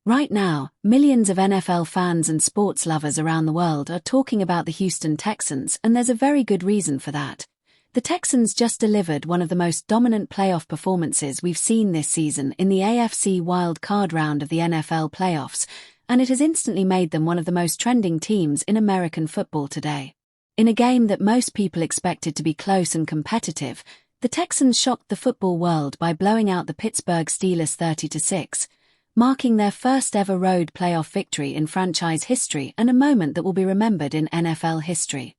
Right now, millions of NFL fans and sports lovers around the world are talking about the Houston Texans, and there's a very good reason for that. The Texans just delivered one of the most dominant playoff performances we've seen this season in the AFC wild card round of the NFL playoffs, and it has instantly made them one of the most trending teams in American football today. In a game that most people expected to be close and competitive, the Texans shocked the football world by blowing out the Pittsburgh Steelers 30-6. Marking their first ever road playoff victory in franchise history and a moment that will be remembered in NFL history.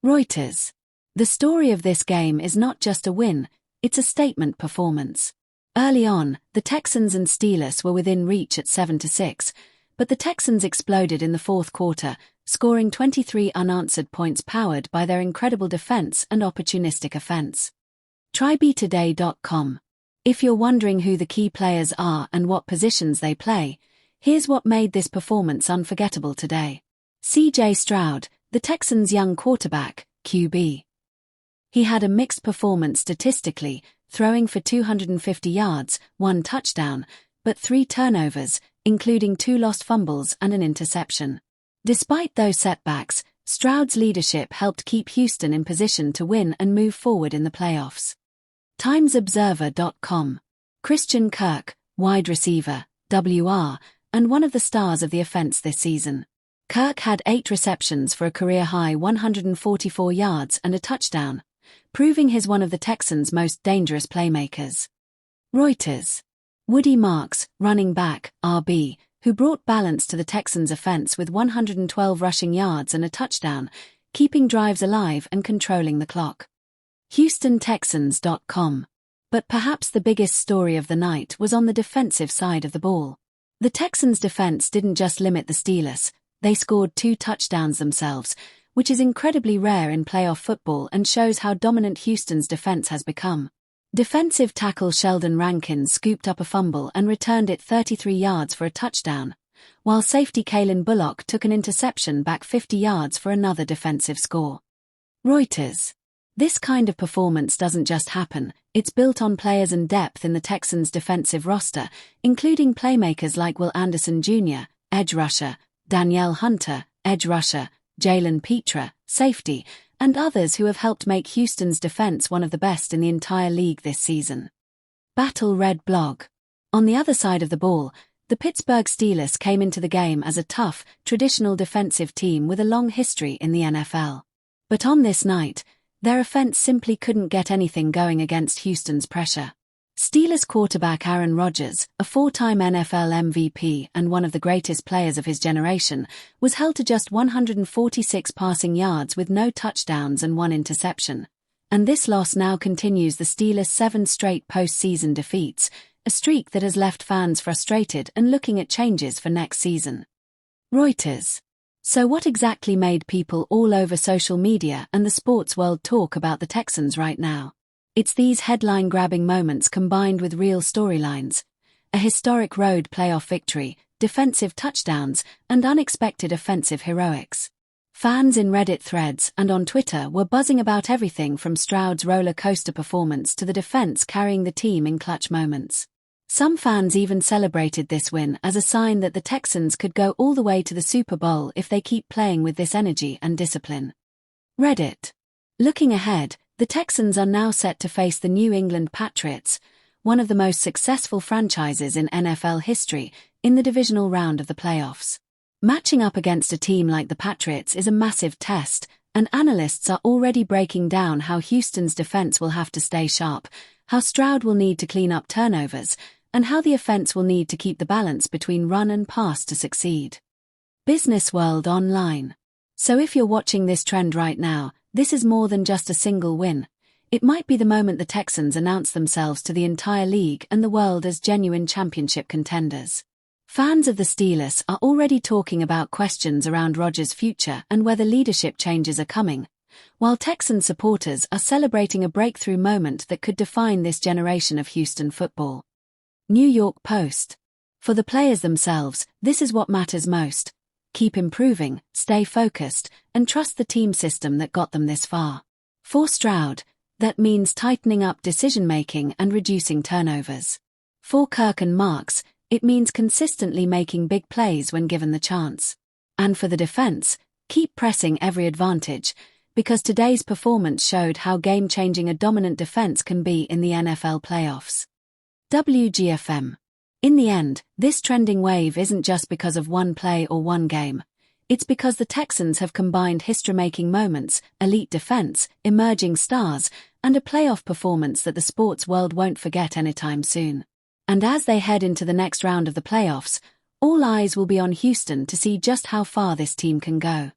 Reuters. The story of this game is not just a win, it's a statement performance. Early on, the Texans and Steelers were within reach at 7-6, but the Texans exploded in the fourth quarter, scoring 23 unanswered points powered by their incredible defense and opportunistic offense. TryBtoday.com. If you're wondering who the key players are and what positions they play, here's what made this performance unforgettable today. C.J. Stroud, the Texans' young quarterback, QB. He had a mixed performance statistically, throwing for 250 yards, 1 touchdown, but 3 turnovers, including 2 lost fumbles and an interception. Despite those setbacks, Stroud's leadership helped keep Houston in position to win and move forward in the playoffs. TimesObserver.com. Christian Kirk, wide receiver, WR, and one of the stars of the offense this season. Kirk had 8 receptions for a career-high 144 yards and a touchdown, proving he's one of the Texans' most dangerous playmakers. Reuters. Woody Marks, running back, RB, who brought balance to the Texans' offense with 112 rushing yards and a touchdown, keeping drives alive and controlling the clock. HoustonTexans.com. But perhaps the biggest story of the night was on the defensive side of the ball. The Texans' defense didn't just limit the Steelers, they scored 2 touchdowns themselves, which is incredibly rare in playoff football and shows how dominant Houston's defense has become. Defensive tackle Sheldon Rankins scooped up a fumble and returned it 33 yards for a touchdown, while safety Calen Bullock took an interception back 50 yards for another defensive score. Reuters. This kind of performance doesn't just happen, it's built on players and depth in the Texans' defensive roster, including playmakers like Will Anderson Jr., edge rusher, Danielle Hunter, edge rusher, Jalen Petra, safety, and others who have helped make Houston's defense one of the best in the entire league this season. Battle Red blog. On the other side of the ball, the Pittsburgh Steelers came into the game as a tough, traditional defensive team with a long history in the NFL. But on this night, their offense simply couldn't get anything going against Houston's pressure. Steelers quarterback Aaron Rodgers, a 4-time NFL MVP and one of the greatest players of his generation, was held to just 146 passing yards with no touchdowns and 1 interception. And this loss now continues the Steelers' 7 straight postseason defeats, a streak that has left fans frustrated and looking at changes for next season. Reuters. So what exactly made people all over social media and the sports world talk about the Texans right now? It's these headline-grabbing moments combined with real storylines, a historic road playoff victory, defensive touchdowns, and unexpected offensive heroics. Fans in Reddit threads and on Twitter were buzzing about everything from Stroud's roller coaster performance to the defense carrying the team in clutch moments. Some fans even celebrated this win as a sign that the Texans could go all the way to the Super Bowl if they keep playing with this energy and discipline. Reddit. Looking ahead, the Texans are now set to face the New England Patriots, one of the most successful franchises in NFL history, in the divisional round of the playoffs. Matching up against a team like the Patriots is a massive test, and analysts are already breaking down how Houston's defense will have to stay sharp, how Stroud will need to clean up turnovers, and how the offense will need to keep the balance between run and pass to succeed. Business World Online. So if you're watching this trend right now, this is more than just a single win. It might be the moment the Texans announce themselves to the entire league and the world as genuine championship contenders. Fans of the Steelers are already talking about questions around Rodgers' future and whether leadership changes are coming, while Texan supporters are celebrating a breakthrough moment that could define this generation of Houston football. New York Post. For the players themselves, this is what matters most. Keep improving, stay focused, and trust the team system that got them this far. For Stroud, that means tightening up decision-making and reducing turnovers. For Kirk and Marks, It means consistently making big plays when given the chance. And for the defense, keep pressing every advantage, because today's performance showed how game-changing a dominant defense can be in the NFL playoffs. WGFM. In the end, this trending wave isn't just because of one play or one game. It's because the Texans have combined history-making moments, elite defense, emerging stars, and a playoff performance that the sports world won't forget anytime soon. And as they head into the next round of the playoffs, all eyes will be on Houston to see just how far this team can go.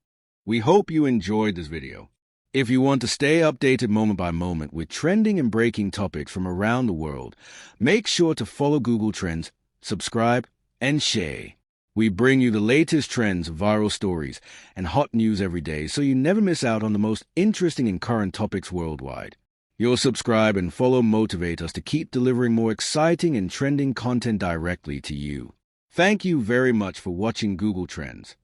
We hope you enjoyed this video. If you want to stay updated moment by moment with trending and breaking topics from around the world, make sure to follow Google Trends, subscribe, and share. We bring you the latest trends, viral stories, and hot news every day so you never miss out on the most interesting and current topics worldwide. Your subscribe and follow motivate us to keep delivering more exciting and trending content directly to you. Thank you very much for watching Google Trends.